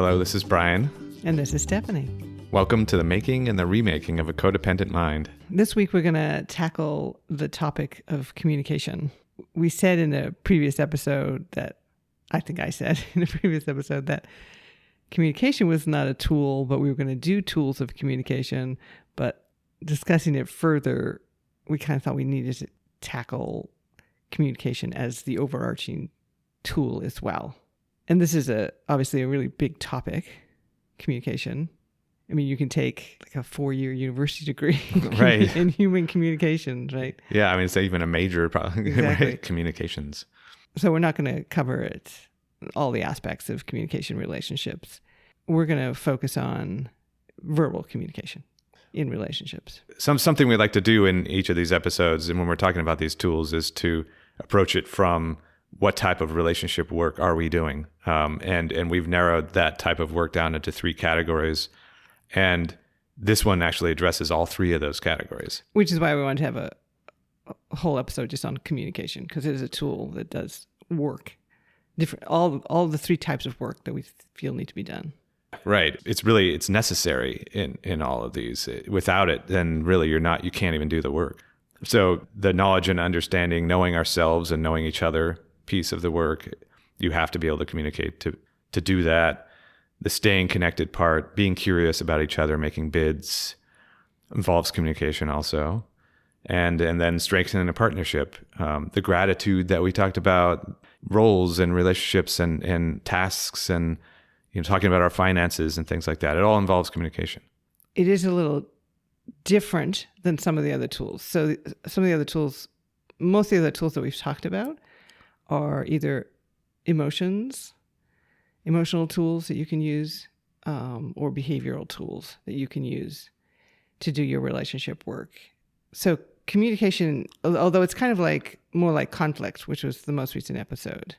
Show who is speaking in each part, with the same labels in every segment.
Speaker 1: Hello, this is Brian.
Speaker 2: And this is Stephanie.
Speaker 1: Welcome to the making and the remaking of a codependent mind.
Speaker 2: This week we're going to tackle the topic of communication. We said in a previous episode that, I think I said in a previous episode that communication was not a tool, but we were going to do tools of communication. But discussing it further, we kind of thought we needed to tackle communication as the overarching tool as well. And this is obviously a really big topic, communication. I mean, you can take like a 4-year university degree
Speaker 1: right.
Speaker 2: in human communications, right?
Speaker 1: Yeah, I mean, it's even a major problem,
Speaker 2: Exactly.
Speaker 1: Right? Communications.
Speaker 2: So we're not going to cover all the aspects of communication relationships. We're going to focus on verbal communication in relationships.
Speaker 1: Something we like to do in each of these episodes, and when we're talking about these tools, is to approach it from what type of relationship work are we doing? And we've narrowed that type of work down into 3 categories. And this one actually addresses all 3 of those categories.
Speaker 2: Which is why we want to have a whole episode just on communication, because it is a tool that does work. All the 3 types of work that we feel need to be done.
Speaker 1: Right. It's necessary in all of these. Without it, then really you can't even do the work. So the knowledge and understanding, knowing ourselves and knowing each other piece of the work, you have to be able to communicate to do that. The staying connected part, being curious about each other, making bids, involves communication also. And then strengthening a partnership. The gratitude that we talked about, roles and relationships and tasks and talking about our finances and things like that. It all involves communication.
Speaker 2: It is a little different than some of the other tools. So some of the other tools, most of the other tools that we've talked about are either emotional tools that you can use, or behavioral tools that you can use to do your relationship work. So communication, although it's kind of more like conflict, which was the most recent episode,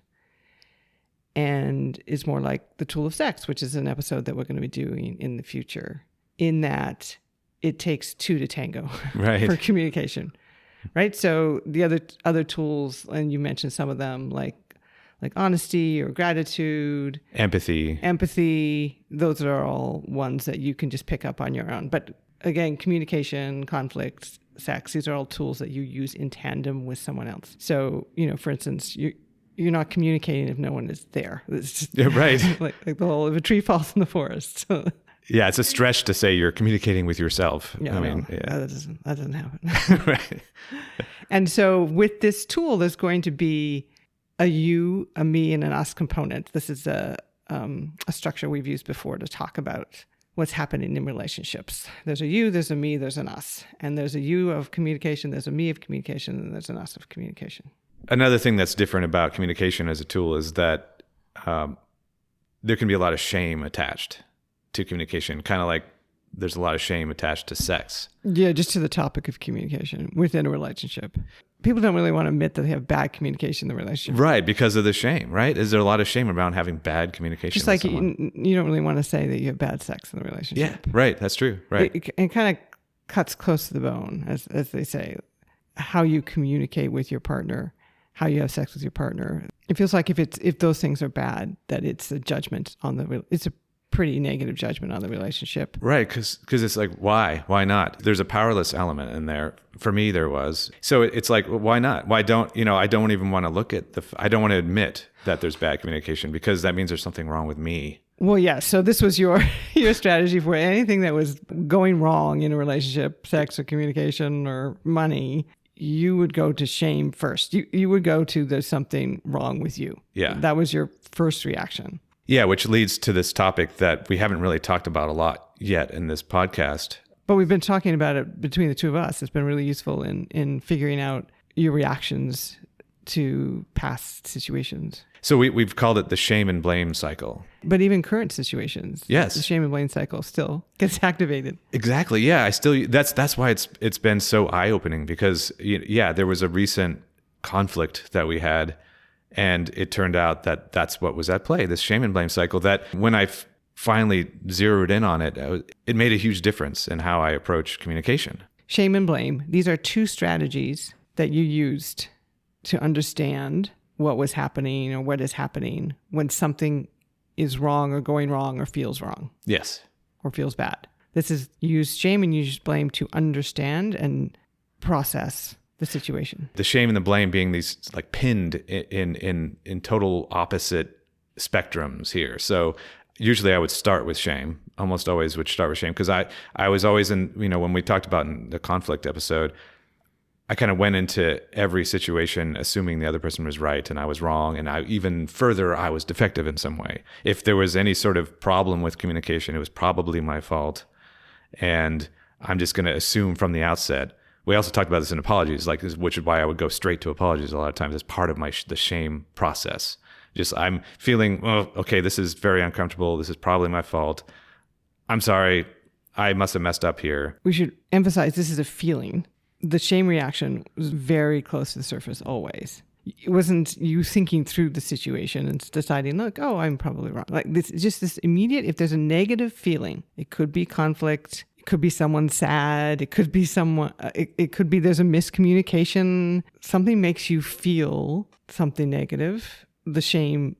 Speaker 2: and is more like the tool of sex, which is an episode that we're going to be doing in the future, in that it takes 2 to tango
Speaker 1: right.
Speaker 2: for communication, right? So the other tools, and you mentioned some of them, like honesty or gratitude, empathy, those are all ones that you can just pick up on your own. But again, communication, conflict, sex, these are all tools that you use in tandem with someone else. So, for instance, you're not communicating if no one is there. It's just
Speaker 1: right.
Speaker 2: like the whole, if a tree falls in the forest.
Speaker 1: Yeah, it's a stretch to say you're communicating with yourself.
Speaker 2: Yeah,
Speaker 1: yeah.
Speaker 2: That doesn't happen.
Speaker 1: Right.
Speaker 2: And so with this tool, there's going to be a you, a me, and an us component. This is a structure we've used before to talk about what's happening in relationships. There's a you, there's a me, there's an us. And there's a you of communication, there's a me of communication, and there's an us of communication.
Speaker 1: Another thing that's different about communication as a tool is that there can be a lot of shame attached to communication, kind of like there's a lot of shame attached to sex.
Speaker 2: Yeah, just to the topic of communication within a relationship. People don't really want to admit that they have bad communication in the relationship.
Speaker 1: Right, because of the shame, right? Is there a lot of shame around having bad communication?
Speaker 2: Just like you don't really want to say that you have bad sex in the relationship.
Speaker 1: Yeah, right, that's true, right.
Speaker 2: It kind of cuts close to the bone, as they say, how you communicate with your partner, how you have sex with your partner. It feels like if those things are bad, that it's a judgment on it's a pretty negative judgment on the relationship.
Speaker 1: Right, because it's like, why not? There's a powerless element in there. For me, there was. So it's like, well, why not? Why don't, I don't even want to look at I don't want to admit that there's bad communication, because that means there's something wrong with me.
Speaker 2: Well, yeah. So this was your strategy for anything that was going wrong in a relationship, sex or communication or money. You would go to shame first. You would go to there's something wrong with you.
Speaker 1: Yeah.
Speaker 2: That was your first reaction.
Speaker 1: Yeah, which leads to this topic that we haven't really talked about a lot yet in this podcast.
Speaker 2: But we've been talking about it between the 2 of us. It's been really useful in figuring out your reactions to past situations.
Speaker 1: So we've called it the shame and blame cycle.
Speaker 2: But even current situations,
Speaker 1: yes,
Speaker 2: the shame and blame cycle still gets activated.
Speaker 1: Exactly. Yeah, that's why it's been so eye-opening, because there was a recent conflict that we had. And it turned out that that's what was at play, this shame and blame cycle, that when I finally zeroed in on it, it made a huge difference in how I approach communication.
Speaker 2: Shame and blame. These are 2 strategies that you used to understand what was happening or what is happening when something is wrong or going wrong or feels wrong.
Speaker 1: Yes.
Speaker 2: Or feels bad. This is, you use shame and you use blame to understand and process the situation.
Speaker 1: The shame and the blame being these like pinned in total opposite spectrums here. So usually I would start with shame. Almost always would start with shame because I was always in, when we talked about in the conflict episode, I kind of went into every situation assuming the other person was right and I was wrong. And even further, I was defective in some way. If there was any sort of problem with communication, it was probably my fault. And I'm just going to assume from the outset. We also talked about this in apologies, which is why I would go straight to apologies a lot of times as part of the shame process. Just I'm feeling, oh, okay, this is very uncomfortable. This is probably my fault. I'm sorry. I must have messed up here.
Speaker 2: We should emphasize this is a feeling. The shame reaction was very close to the surface always. It wasn't you thinking through the situation and deciding, look, oh, I'm probably wrong. Like this, just this immediate, if there's a negative feeling, it could be conflict. It could be someone sad. It could be someone, it could be there's a miscommunication. Something makes you feel something negative. The shame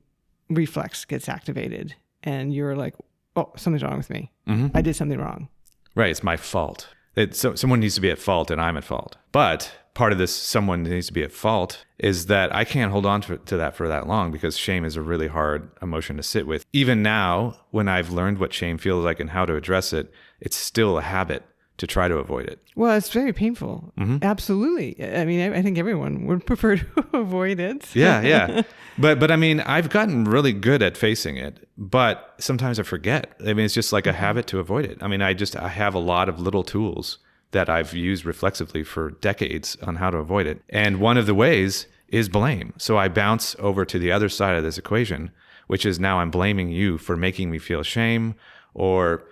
Speaker 2: reflex gets activated and you're like, oh, something's wrong with me. Mm-hmm. I did something wrong.
Speaker 1: Right. It's my fault. Someone needs to be at fault and I'm at fault. But part of this someone needs to be at fault is that I can't hold on to that for that long because shame is a really hard emotion to sit with. Even now, when I've learned what shame feels like and how to address it, it's still a habit to try to avoid it.
Speaker 2: Well, it's very painful. Mm-hmm. Absolutely. I mean, I think everyone would prefer to avoid it.
Speaker 1: Yeah. But I mean, I've gotten really good at facing it, but sometimes I forget. I mean, it's just like a habit to avoid it. I mean, I have a lot of little tools that I've used reflexively for decades on how to avoid it. And one of the ways is blame. So I bounce over to the other side of this equation, which is now I'm blaming you for making me feel shame or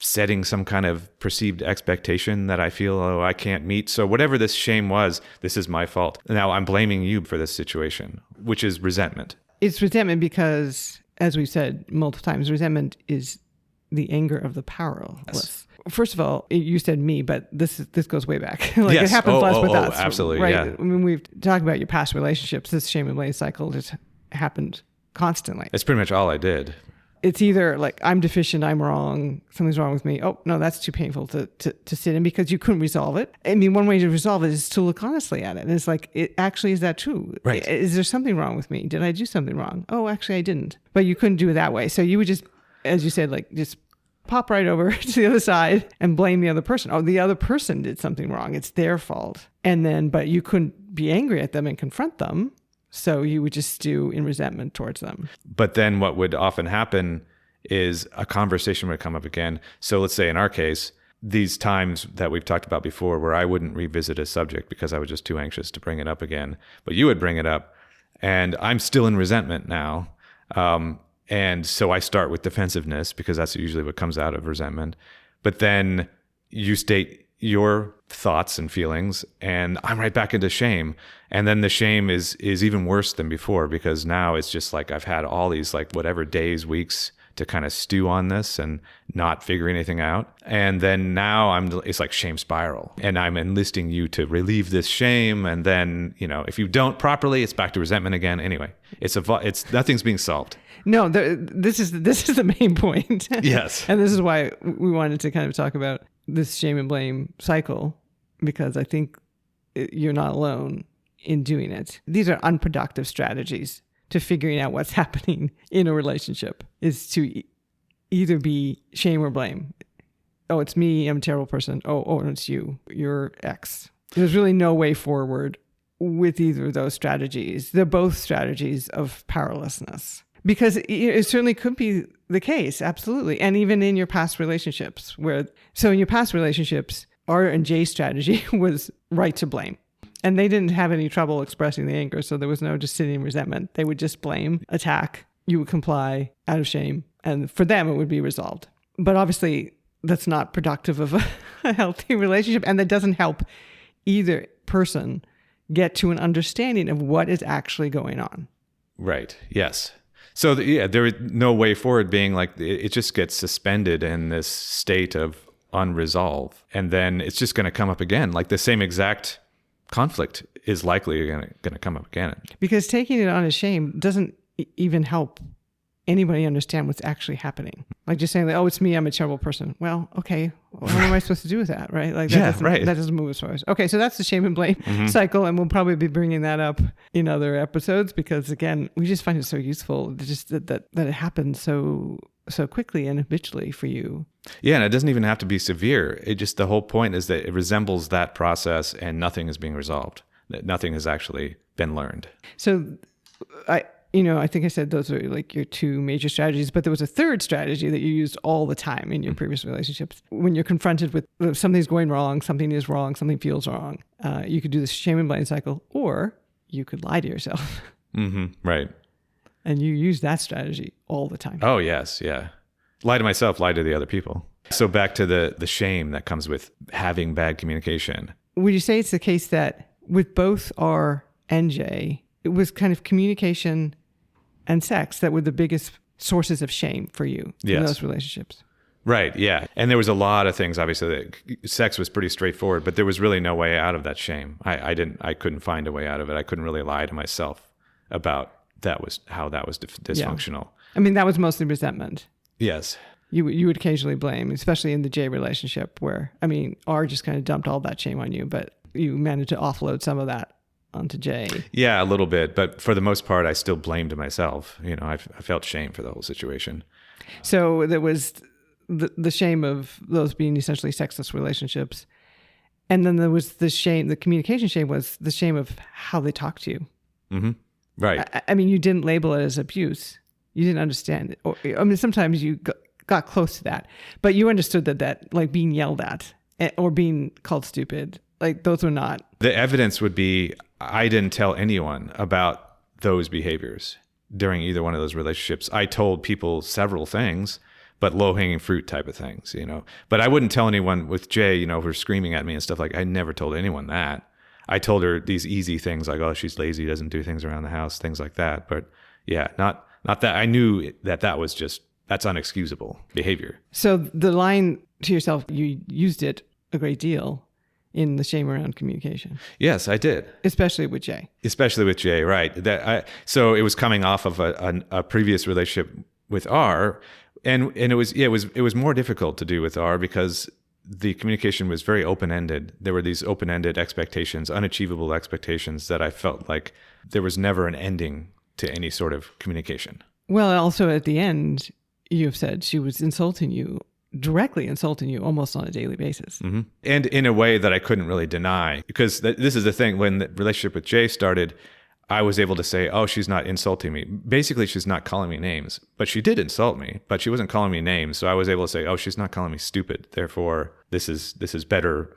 Speaker 1: setting some kind of perceived expectation that I feel, I can't meet. So whatever this shame was, this is my fault. Now I'm blaming you for this situation, which is resentment.
Speaker 2: It's resentment because, as we've said multiple times, resentment is the anger of the powerless. Yes. First of all, you said me, but this goes way back. Like yes. It happens less with us.
Speaker 1: Absolutely,
Speaker 2: right?
Speaker 1: Yeah.
Speaker 2: When we've talked about your past relationships, this shame and blame cycle just happened constantly.
Speaker 1: That's pretty much all I did.
Speaker 2: It's either like, I'm deficient, I'm wrong, something's wrong with me. Oh, no, that's too painful to sit in because you couldn't resolve it. I mean, one way to resolve it is to look honestly at it. And it's like, is that true?
Speaker 1: Right.
Speaker 2: Is there something wrong with me? Did I do something wrong? Oh, actually, I didn't. But you couldn't do it that way. So you would just, as you said, like just pop right over to the other side and blame the other person. Oh, the other person did something wrong. It's their fault. And then, but you couldn't be angry at them and confront them. So you would just stew in resentment towards them.
Speaker 1: But then what would often happen is a conversation would come up again. So let's say in our case, these times that we've talked about before where I wouldn't revisit a subject because I was just too anxious to bring it up again, but you would bring it up and I'm still in resentment now. And so I start with defensiveness because that's usually what comes out of resentment. But then you state your thoughts and feelings and I'm right back into shame. And then the shame is even worse than before because now it's just like I've had all these like whatever days, weeks to kind of stew on this and not figure anything out. And then now it's like shame spiral and I'm enlisting you to relieve this shame. And then, if you don't properly, it's back to resentment again. Anyway, it's nothing's being solved.
Speaker 2: No, this is the main point.
Speaker 1: Yes.
Speaker 2: And this is why we wanted to kind of talk about this shame and blame cycle, because I think you're not alone in doing it. These are unproductive strategies to figuring out what's happening in a relationship, is to either be shame or blame. Oh, it's me, I'm a terrible person. Oh, it's you, you're X. There's really no way forward with either of those strategies. They're both strategies of powerlessness. Because it certainly could be the case, absolutely. And even in your past relationships, so in your past relationships, R and J's strategy was right to blame. And they didn't have any trouble expressing the anger, so there was no just sitting in resentment. They would just blame, attack, you would comply out of shame, and for them it would be resolved. But obviously that's not productive of a healthy relationship, and that doesn't help either person get to an understanding of what is actually going on.
Speaker 1: Right, yes. So there is no way forward, being like it just gets suspended in this state of unresolved. And then it's just going to come up again. Like the same exact conflict is likely going to come up again.
Speaker 2: Because taking it on as shame doesn't even help anybody understand what's actually happening. Like just saying, like, oh, it's me, I'm a terrible person. Well, okay, what am I supposed to do with that, right? Like that that doesn't move as far as. Okay, so that's the shame and blame cycle, and we'll probably be bringing that up in other episodes because, again, we just find it so useful just that it happens so quickly and habitually for you.
Speaker 1: Yeah, and it doesn't even have to be severe. It just, the whole point is that it resembles that process and nothing is being resolved. Nothing has actually been learned.
Speaker 2: So I think I said those are like your two major strategies, but there was a third strategy that you used all the time in your previous relationships. When you're confronted with something's going wrong, something is wrong, something feels wrong, you could do the shame and blame cycle, or you could lie to yourself.
Speaker 1: Right.
Speaker 2: And you use that strategy all the time.
Speaker 1: Oh, yes. Yeah. Lie to myself, lie to the other people. So back to the shame that comes with having bad communication.
Speaker 2: Would you say it's the case that with both R and J, it was kind of communication and sex that were the biggest sources of shame for you in those relationships?
Speaker 1: Right. Yeah. And there was a lot of things, obviously, that sex was pretty straightforward, but there was really no way out of that shame. I couldn't find a way out of it. I couldn't really lie to myself about how that was dysfunctional.
Speaker 2: Yeah. I mean, that was mostly resentment.
Speaker 1: Yes.
Speaker 2: You would occasionally blame, especially in the J relationship where, I mean, R just kind of dumped all that shame on you, but you managed to offload some of that onto J.
Speaker 1: Yeah, a little bit. But for the most part, I still blamed myself. I felt shame for the whole situation.
Speaker 2: So there was the shame of those being essentially sexless relationships. And then there was the shame, the communication shame was the shame of how they talk to you.
Speaker 1: Mm-hmm. Right.
Speaker 2: I mean, you didn't label it as abuse. You didn't understand it. Or, I mean, sometimes you got close to that, but you understood that like being yelled at or being called stupid, like those were not. The
Speaker 1: evidence would be I didn't tell anyone about those behaviors during either one of those relationships. I told people several things, but low-hanging fruit type of things, But I wouldn't tell anyone with Jay, who were screaming at me and stuff. Like, I never told anyone that. I told her these easy things like, oh, she's lazy, doesn't do things around the house, things like that. But yeah, not that. I knew that was just, that's unexcusable behavior. So
Speaker 2: the line to yourself, you used it a great deal in the shame around communication.
Speaker 1: Yes, I did.
Speaker 2: Especially with Jay.
Speaker 1: Right. So it was coming off of a previous relationship with R, and it was more difficult to do with R because the communication was very open-ended. There were these open-ended expectations, unachievable expectations that I felt like there was never an ending to any sort of communication.
Speaker 2: Well, also at the end, you have said she was directly insulting you almost on a daily basis.
Speaker 1: Mm-hmm. And in a way that I couldn't really deny, because this is the thing, when the relationship with Jay started, I was able to say, oh, she's not insulting me. Basically, she's not calling me names, but she did insult me, but she wasn't calling me names. So I was able to say, oh, she's not calling me stupid. Therefore, this is better.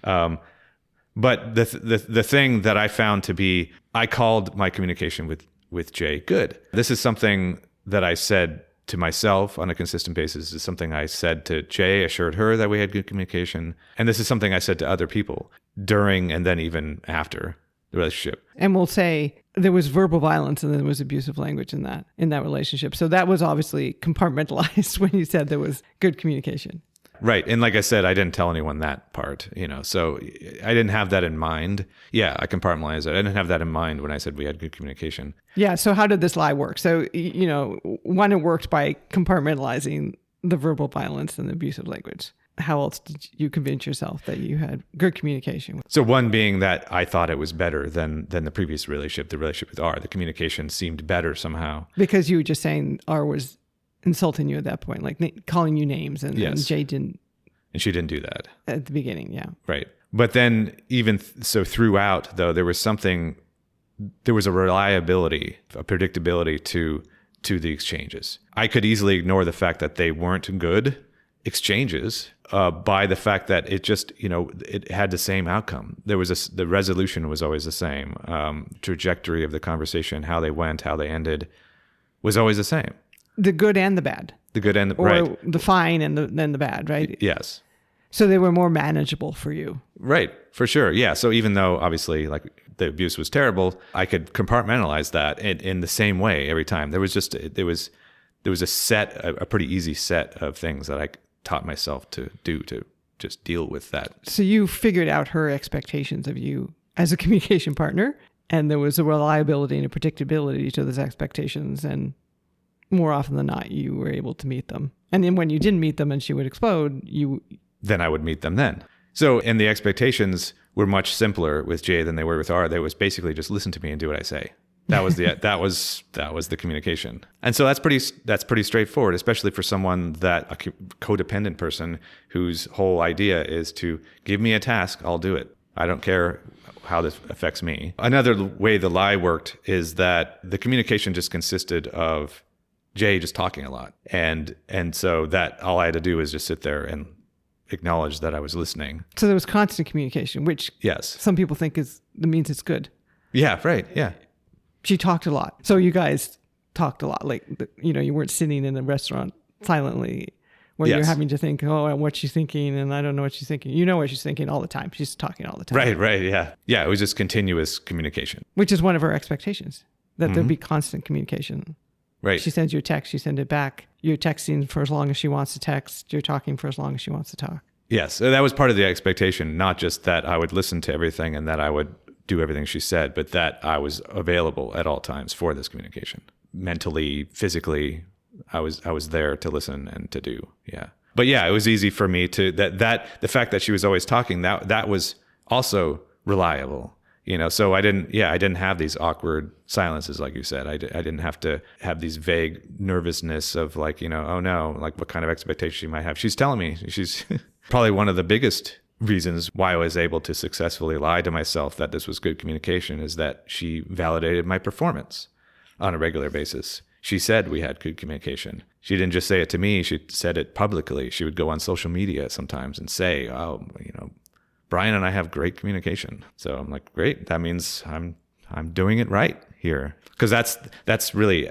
Speaker 1: But the thing that I found to be, I called my communication with Jay good. This is something that I said to myself on a consistent basis. This is something I said to Jay, assured her that we had good communication. And this is something I said to other people during and then even after the relationship.
Speaker 2: And we'll say there was verbal violence and then there was abusive language in that relationship. So that was obviously compartmentalized when you said there was good communication.
Speaker 1: Right. And like I said, I didn't tell anyone that part, so I didn't have that in mind. Yeah, I compartmentalized it. I didn't have that in mind when I said we had good communication.
Speaker 2: Yeah. So how did this lie work? So, one, it worked by compartmentalizing the verbal violence and the abusive language. How else did you convince yourself that you had good communication?
Speaker 1: So one being that I thought it was better than the previous relationship, the relationship with R. The communication seemed better somehow.
Speaker 2: Because you were just saying R was insulting you at that point, like calling you names, and Jay didn't.
Speaker 1: And she didn't do that.
Speaker 2: At the beginning, yeah.
Speaker 1: Right. But then even so throughout, though, there was a reliability, a predictability to the exchanges. I could easily ignore the fact that they weren't good exchanges by the fact that it just, it had the same outcome. The resolution was always the same. Trajectory of the conversation, how they went, how they ended, was always the same.
Speaker 2: The good and the bad.
Speaker 1: The good and the
Speaker 2: right. The fine and then the bad, right?
Speaker 1: Yes.
Speaker 2: So they were more manageable for you.
Speaker 1: Right, for sure. Yeah. So even though obviously like the abuse was terrible, I could compartmentalize that in the same way every time. There was a pretty easy set of things that I taught myself to do to just deal with that.
Speaker 2: So you figured out her expectations of you as a communication partner, and there was a reliability and a predictability to those expectations, and more often than not, you were able to meet them. And then when you didn't meet them and she would explode,
Speaker 1: then I would meet them then. So, and the expectations were much simpler with Jay than they were with R. They was basically just listen to me and do what I say. That was the communication. And so that's pretty straightforward, especially for someone a codependent person whose whole idea is to give me a task, I'll do it. I don't care how this affects me. Another way the lie worked is that the communication just consisted of Jay just talking a lot. And so that all I had to do was just sit there and acknowledge that I was listening.
Speaker 2: So there was constant communication, which some people think means it's good.
Speaker 1: Yeah, right. Yeah.
Speaker 2: She talked a lot. So you guys talked a lot. Like, you weren't sitting in a restaurant silently where you're having to think, oh, what's she thinking? And I don't know what she's thinking. You know what she's thinking all the time. She's talking all the time.
Speaker 1: Right. Yeah. Yeah. It was just continuous communication.
Speaker 2: Which is one of our expectations, that there'd be constant communication.
Speaker 1: Right.
Speaker 2: She sends you a text, you send it back. You're texting for as long as she wants to text. You're talking for as long as she wants to talk.
Speaker 1: Yes. So that was part of the expectation, not just that I would listen to everything and that I would do everything she said, but that I was available at all times for this communication. Mentally, physically, I was there to listen and to do. Yeah. But yeah, it was easy for me to that the fact that she was always talking, that was also reliable. So I didn't have these awkward silences, like you said. I didn't have to have these vague nervousness of like, oh no, like what kind of expectation she might have. She's telling me. She's probably one of the biggest reasons why I was able to successfully lie to myself that this was good communication is that she validated my performance on a regular basis. She said we had good communication. She didn't just say it to me. She said it publicly. She would go on social media sometimes and say, oh, Brian and I have great communication. So I'm like, great. That means I'm doing it right here. Because that's really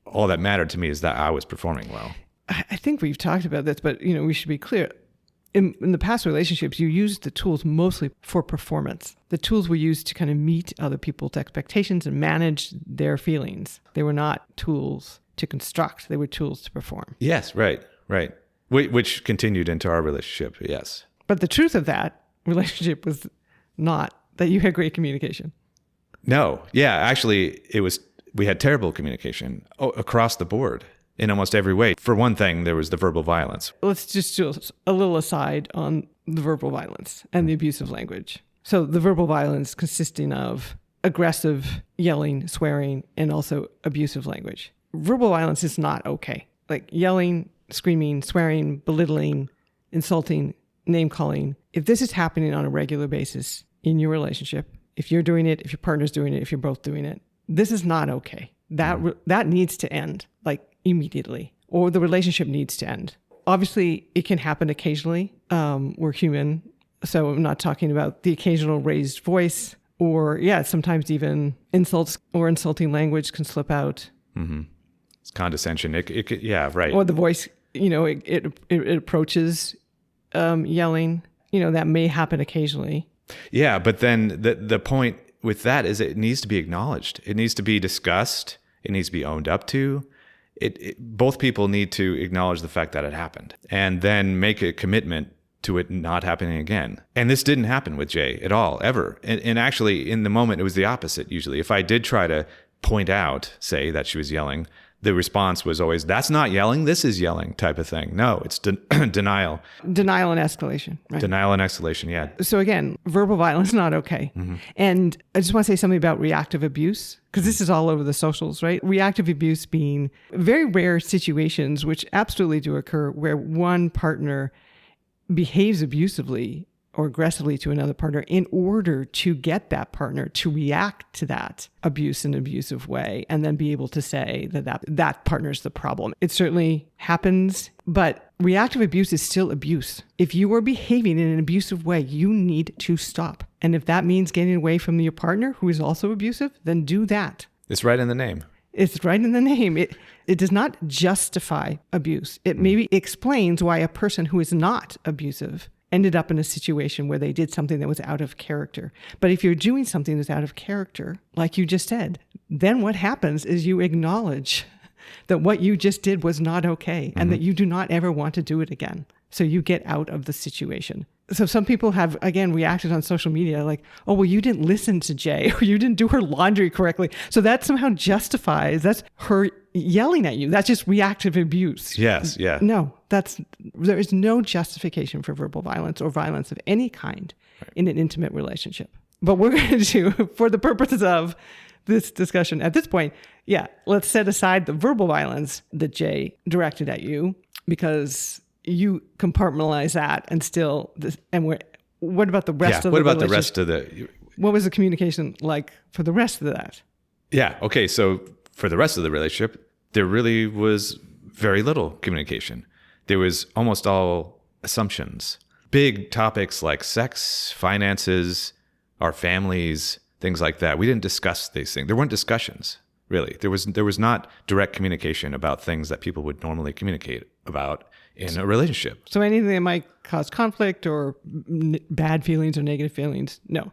Speaker 1: all that mattered to me, is that I was performing well.
Speaker 2: I think we've talked about this, but we should be clear. In the past relationships, you used the tools mostly for performance. The tools were used to kind of meet other people's expectations and manage their feelings. They were not tools to construct. They were tools to perform.
Speaker 1: Yes, right. Which continued into our relationship, yes.
Speaker 2: But the truth of that relationship was not that you had great communication.
Speaker 1: No. Yeah, actually, we had terrible communication across the board. In almost every way. For one thing, there was the verbal violence.
Speaker 2: Let's just do a little aside on the verbal violence and the abusive language. So the verbal violence consisting of aggressive yelling, swearing, and also abusive language. Verbal violence is not okay. Like yelling, screaming, swearing, belittling, insulting, name calling. If this is happening on a regular basis in your relationship, if you're doing it, if your partner's doing it, if you're both doing it, this is not okay. That needs to end. Like, immediately, or the relationship needs to end. Obviously, it can happen occasionally. We're human, so I'm not talking about the occasional raised voice, or sometimes even insults or insulting language can slip out.
Speaker 1: Mm-hmm. It's condescension. It right.
Speaker 2: Or the voice, it approaches yelling. That may happen occasionally.
Speaker 1: Yeah, but then the point with that is it needs to be acknowledged. It needs to be discussed. It needs to be owned up to. Both people need to acknowledge the fact that it happened and then make a commitment to it not happening again. And this didn't happen with Jay at all, ever. And actually, in the moment, it was the opposite usually. If I did try to point out, say, that she was yelling, the response was always, that's not yelling, this is yelling type of thing. No, it's denial.
Speaker 2: Denial and escalation. Right?
Speaker 1: Denial and escalation, yeah.
Speaker 2: So again, verbal violence, not okay.
Speaker 1: Mm-hmm.
Speaker 2: And I just want to say something about reactive abuse, because this is all over the socials, right? Reactive abuse being very rare situations, which absolutely do occur, where one partner behaves abusively or aggressively to another partner in order to get that partner to react to that abuse in an abusive way and then be able to say that partner's the problem. It certainly happens, but reactive abuse is still abuse. If you are behaving in an abusive way, you need to stop. And if that means getting away from your partner who is also abusive, then do that.
Speaker 1: It's right in the name.
Speaker 2: It's right in the name. It does not justify abuse. It maybe explains why a person who is not abusive ended up in a situation where they did something that was out of character. But if you're doing something that's out of character, like you just said, then what happens is you acknowledge that what you just did was not okay and that you do not ever want to do it again. So you get out of the situation. So some people have, again, reacted on social media like, oh, well, you didn't listen to Jay, or you didn't do her laundry correctly. So that somehow justifies, that's her yelling at you. That's just reactive abuse.
Speaker 1: Yes, yeah.
Speaker 2: No, there is no justification for verbal violence or violence of any kind in an intimate relationship. But we're going to, for the purposes of this discussion at this point, let's set aside the verbal violence that Jay directed at you, because you compartmentalize that and still, what about the rest of the relationship?
Speaker 1: What about the rest of the...
Speaker 2: What was the communication like for the rest of that?
Speaker 1: Yeah, okay, so for the rest of the relationship, there really was very little communication. There was almost all assumptions. Big topics like sex, finances, our families, things like that. We didn't discuss these things. There weren't discussions, really. There was not direct communication about things that people would normally communicate about in a relationship.
Speaker 2: So anything that might cause conflict or bad feelings or negative feelings, no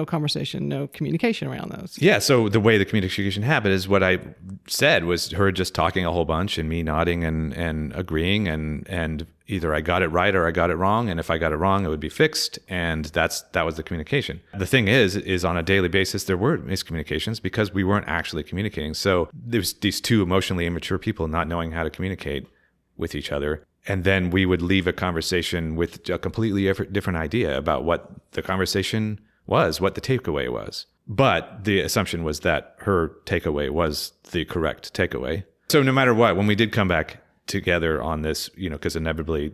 Speaker 2: conversation, no communication around those.
Speaker 1: Yeah, so the way the communication happened is what I said was her just talking a whole bunch and me nodding and agreeing, and either I got it right or I got it wrong, and if I got it wrong, it would be fixed, and that was the communication. The thing is on a daily basis, there were miscommunications because we weren't actually communicating. So there's these two emotionally immature people not knowing how to communicate with each other. And then we would leave a conversation with a completely different idea about what the conversation was, what the takeaway was. But the assumption was that her takeaway was the correct takeaway. So no matter what, when we did come back together on this, because inevitably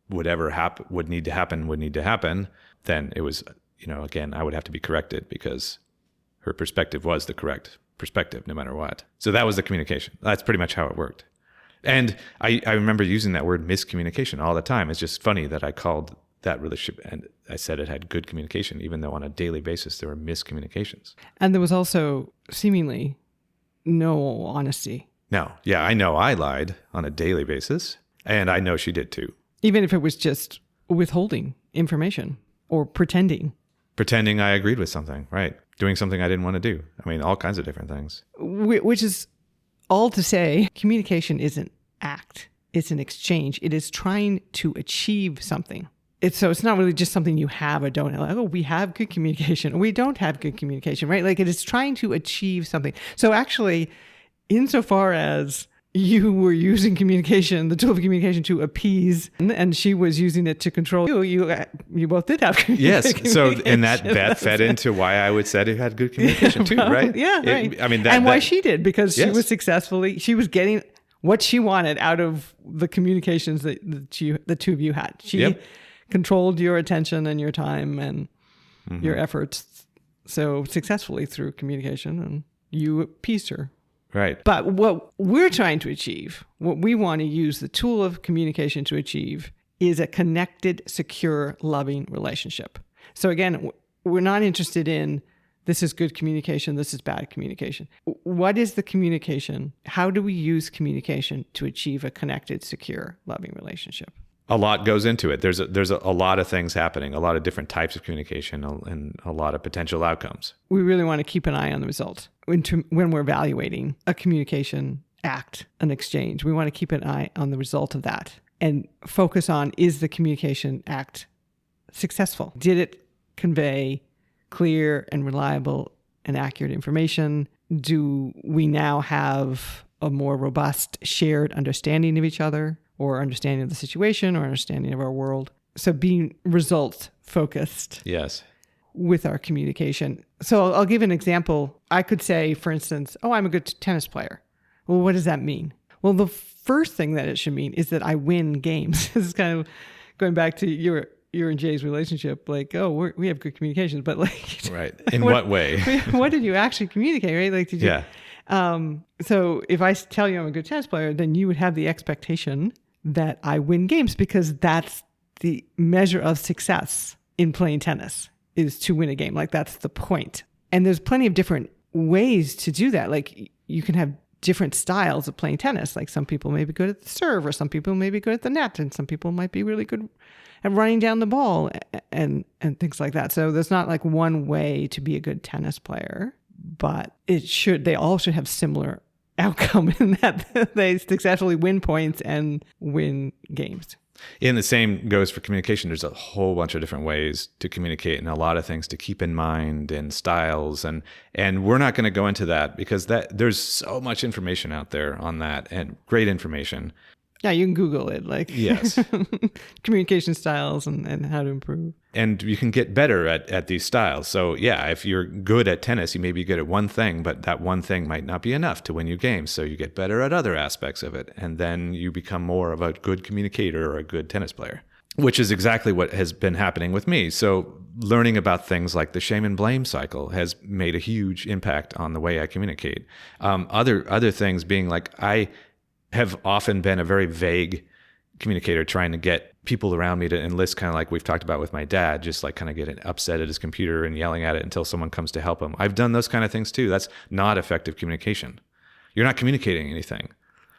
Speaker 1: whatever would need to happen, then it was, again, I would have to be corrected because her perspective was the correct perspective no matter what. So that was the communication. That's pretty much how it worked. And I remember using that word miscommunication all the time. It's just funny that I called that relationship and I said it had good communication, even though on a daily basis there were miscommunications.
Speaker 2: And there was also seemingly no honesty.
Speaker 1: No. Yeah, I know I lied on a daily basis, and I know she did too.
Speaker 2: Even if it was just withholding information or pretending.
Speaker 1: Pretending I agreed with something, right. Doing something I didn't want to do. I mean, all kinds of different things.
Speaker 2: Which is all to say, communication isn't act. It's an exchange. It is trying to achieve something. It's not really just something you have or don't have. Like, oh, we have good communication, or we don't have good communication, right? Like, it is trying to achieve something. So actually, insofar as you were using communication, the tool of communication, to appease, and she was using it to control you both did have communication.
Speaker 1: Yes. So, and that fed into why I would say it had good communication too, right?
Speaker 2: Yeah, right. I mean, why she did, because she was she was getting what she wanted out of the communications that the two of you had. She controlled your attention and your time and your efforts so successfully through communication, and you appeased her.
Speaker 1: Right.
Speaker 2: But what we're trying to achieve, what we want to use the tool of communication to achieve, is a connected, secure, loving relationship. So again, we're not interested in this is good communication, this is bad communication. What is the communication? How do we use communication to achieve a connected, secure, loving relationship?
Speaker 1: A lot goes into it. There's a lot of things happening, a lot of different types of communication, and a lot of potential outcomes.
Speaker 2: We really want to keep an eye on the results when we're evaluating a communication act, an exchange. We want to keep an eye on the result of that and focus on, is the communication act successful? Did it convey clear and reliable and accurate information? Do we now have a more robust shared understanding of each other, or understanding of the situation, or understanding of our world? So being results focused.
Speaker 1: Yes.
Speaker 2: With our communication. So I'll give an example. I could say, for instance, oh, I'm a good tennis player. Well, what does that mean? Well, the first thing that it should mean is that I win games. This is kind of going back to your and Jay's relationship. Like, oh, we have good communications, but like,
Speaker 1: right. In what way?
Speaker 2: What did you actually communicate? Right? Like, did you? Yeah. So if I tell you I'm a good tennis player, then you would have the expectation that I win games, because that's the measure of success in playing tennis, is to win a game. Like, that's the point. And there's plenty of different ways to do that. Like, you can have different styles of playing tennis. Like, some people may be good at the serve, or some people may be good at the net, and some people might be really good at running down the ball and things like that. So there's not like one way to be a good tennis player, but they all should have similar outcome in that they successfully win points and win games.
Speaker 1: And the same goes for communication. There's a whole bunch of different ways to communicate and a lot of things to keep in mind and styles. And we're not going to go into that because there's so much information out there on that and great information.
Speaker 2: Yeah, you can Google it, like
Speaker 1: yes,
Speaker 2: communication styles and how to improve.
Speaker 1: And you can get better at these styles. So yeah, if you're good at tennis, you may be good at one thing, but that one thing might not be enough to win you games. So you get better at other aspects of it. And then you become more of a good communicator or a good tennis player, which is exactly what has been happening with me. So learning about things like the shame and blame cycle has made a huge impact on the way I communicate. Other things being like I have often been a very vague communicator, trying to get people around me to enlist, kind of like we've talked about with my dad, just like kind of getting upset at his computer and yelling at it until someone comes to help him. I've done those kind of things too. That's not effective communication. You're not communicating anything.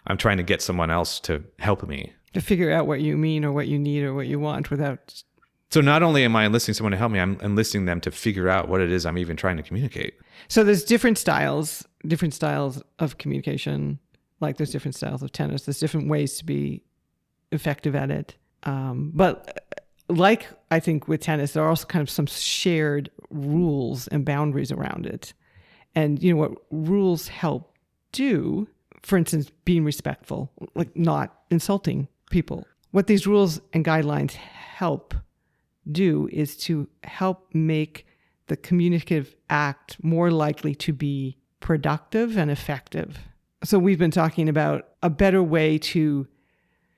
Speaker 1: I'm trying to get someone else to help me.
Speaker 2: To figure out what you mean or what you need or what you want without...
Speaker 1: So not only am I enlisting someone to help me, I'm enlisting them to figure out what it is I'm even trying to communicate.
Speaker 2: So there's different styles of communication. Like there's different styles of tennis. There's different ways to be effective at it. But like I think with tennis, there are also kind of some shared rules and boundaries around it. And you know what rules help do, for instance, being respectful, like not insulting people. What these rules and guidelines help do is to help make the communicative act more likely to be productive and effective. So we've been talking about a better way to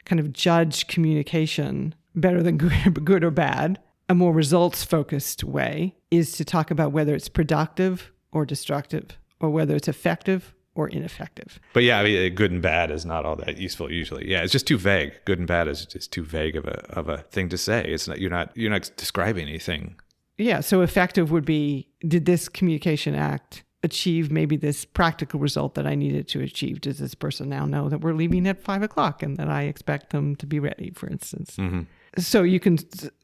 Speaker 2: kind of judge communication, better than good or bad. A more results-focused way is to talk about whether it's productive or destructive, or whether it's effective or ineffective.
Speaker 1: But yeah, I mean, good and bad is not all that useful usually. Yeah, it's just too vague. Good and bad is just too vague of a thing to say. It's not you're not describing anything.
Speaker 2: Yeah, so effective would be, did this communication act achieve maybe this practical result that I needed to achieve? Does this person now know that we're leaving at 5:00 and that I expect them to be ready, for instance? Mm-hmm. So you can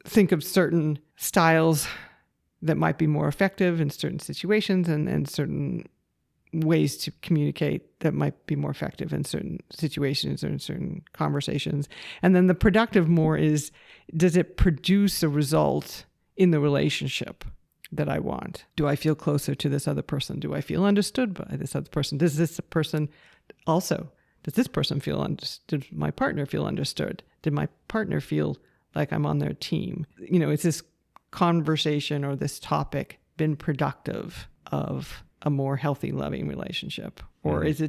Speaker 2: think of certain styles that might be more effective in certain situations and certain ways to communicate that might be more effective in certain situations or in certain conversations. And then the productive more is, does it produce a result in the relationship that I want? Do I feel closer to this other person? Do I feel understood by this other person? Does this person feel understood? Did my partner feel understood? Did my partner feel like I'm on their team? You know, is this conversation or this topic been productive of a more healthy, loving relationship? Or has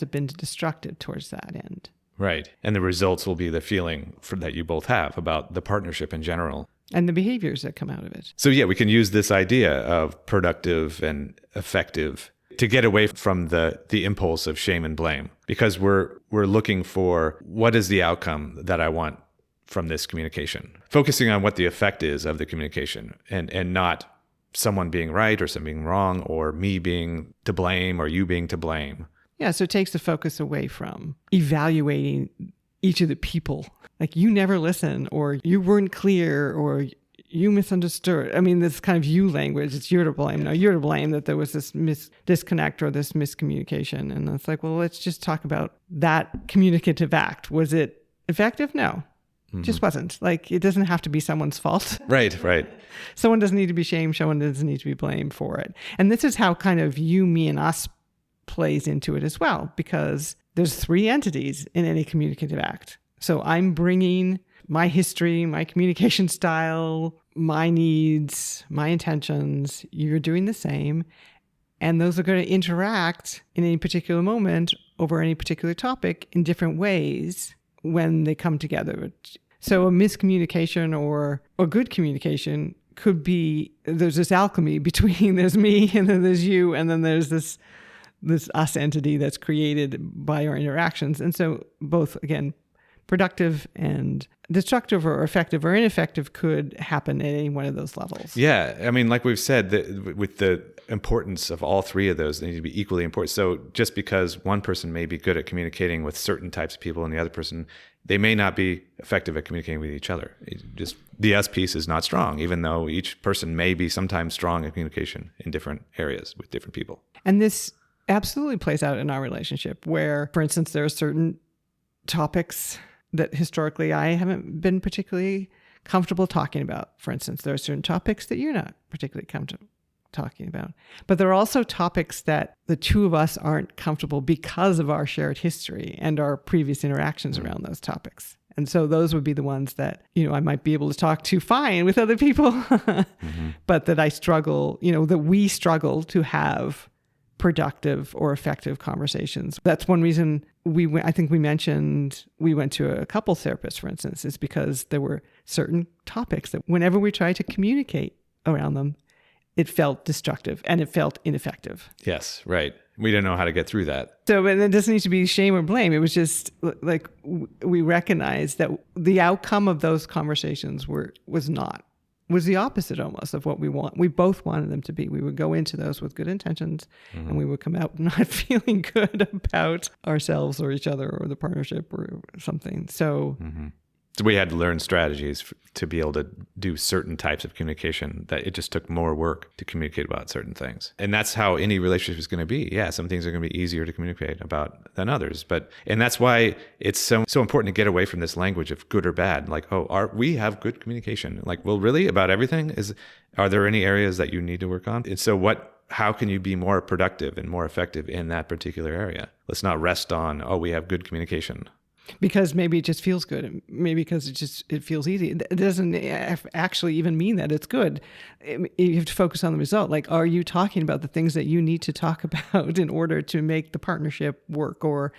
Speaker 2: it been destructive towards that end?
Speaker 1: Right. And the results will be the feeling that you both have about the partnership in general.
Speaker 2: And the behaviors that come out of it.
Speaker 1: So yeah, we can use this idea of productive and effective to get away from the impulse of shame and blame, because we're looking for what is the outcome that I want from this communication, focusing on what the effect is of the communication and not someone being right or something being wrong or me being to blame or you being to blame.
Speaker 2: Yeah, so it takes the focus away from evaluating each of the people. Like, you never listen, or you weren't clear, or you misunderstood. I mean, this kind of you language, it's you're to blame. No, you're to blame that there was this disconnect or this miscommunication. And it's like, well, let's just talk about that communicative act. Was it effective? No. Mm-hmm. Just wasn't. Like, it doesn't have to be someone's fault.
Speaker 1: Right.
Speaker 2: Someone doesn't need to be shamed. Someone doesn't need to be blamed for it. And this is how kind of you, me, and us plays into it as well, because there's three entities in any communicative act. So I'm bringing my history, my communication style, my needs, my intentions. You're doing the same. And those are going to interact in any particular moment over any particular topic in different ways when they come together. So a miscommunication or good communication could be, there's this alchemy between there's me and then there's you, and then there's this us entity that's created by our interactions. And so both, again, productive and destructive or effective or ineffective could happen at any one of those levels.
Speaker 1: Yeah. I mean, like we've said, with the importance of all three of those, they need to be equally important. So just because one person may be good at communicating with certain types of people and the other person, they may not be effective at communicating with each other. Just the us piece is not strong, even though each person may be sometimes strong at communication in different areas with different people.
Speaker 2: And this absolutely plays out in our relationship where, for instance, there are certain topics that historically I haven't been particularly comfortable talking about. For instance, there are certain topics that you're not particularly comfortable talking about. But there are also topics that the two of us aren't comfortable because of our shared history and our previous interactions around those topics. And so those would be the ones that, I might be able to talk to fine with other people, but that I struggle, that we struggle to have productive or effective conversations. That's one reason I think we mentioned we went to a couples therapist, for instance, is because there were certain topics that whenever we tried to communicate around them, it felt destructive and it felt ineffective.
Speaker 1: Yes, right. We didn't know how to get through that.
Speaker 2: So it doesn't need to be shame or blame. It was just like we recognized that the outcome of those conversations was the opposite almost of what we want. We both wanted them to be. We would go into those with good intentions and we would come out not feeling good about ourselves or each other or the partnership or something. So
Speaker 1: So we had to learn strategies to be able to do certain types of communication, that it just took more work to communicate about certain things. And that's how any relationship is going to be. Yeah, some things are going to be easier to communicate about than others. And that's why it's so important to get away from this language of good or bad. Like, we have good communication. Like, well, really about everything? Are there any areas that you need to work on? And so how can you be more productive and more effective in that particular area? Let's not rest on, we have good communication.
Speaker 2: Because maybe it just feels good. Maybe because it feels easy. It doesn't actually even mean that it's good. You have to focus on the result. Like, are you talking about the things that you need to talk about in order to make the partnership work or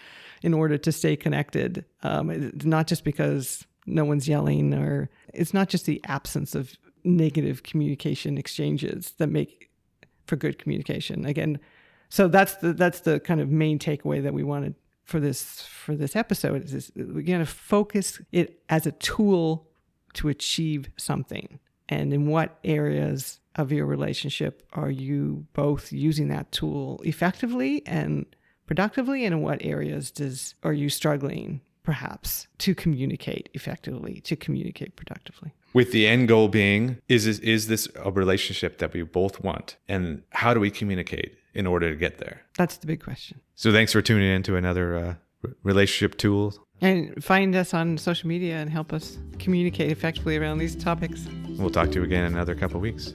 Speaker 2: in order to stay connected? It's not just because no one's yelling, or it's not just the absence of negative communication exchanges that make for good communication. Again, so that's the kind of main takeaway that we wanted for this episode is we're going to focus it as a tool to achieve something. And in what areas of your relationship are you both using that tool effectively and productively? And in what areas are you struggling perhaps to communicate effectively, to communicate productively?
Speaker 1: With the end goal being, is this a relationship that we both want? And how do we communicate in order to get there?
Speaker 2: That's the big question.
Speaker 1: So thanks for tuning in to another relationship tool.
Speaker 2: And find us on social media and help us communicate effectively around these topics.
Speaker 1: We'll talk to you again in another couple of weeks.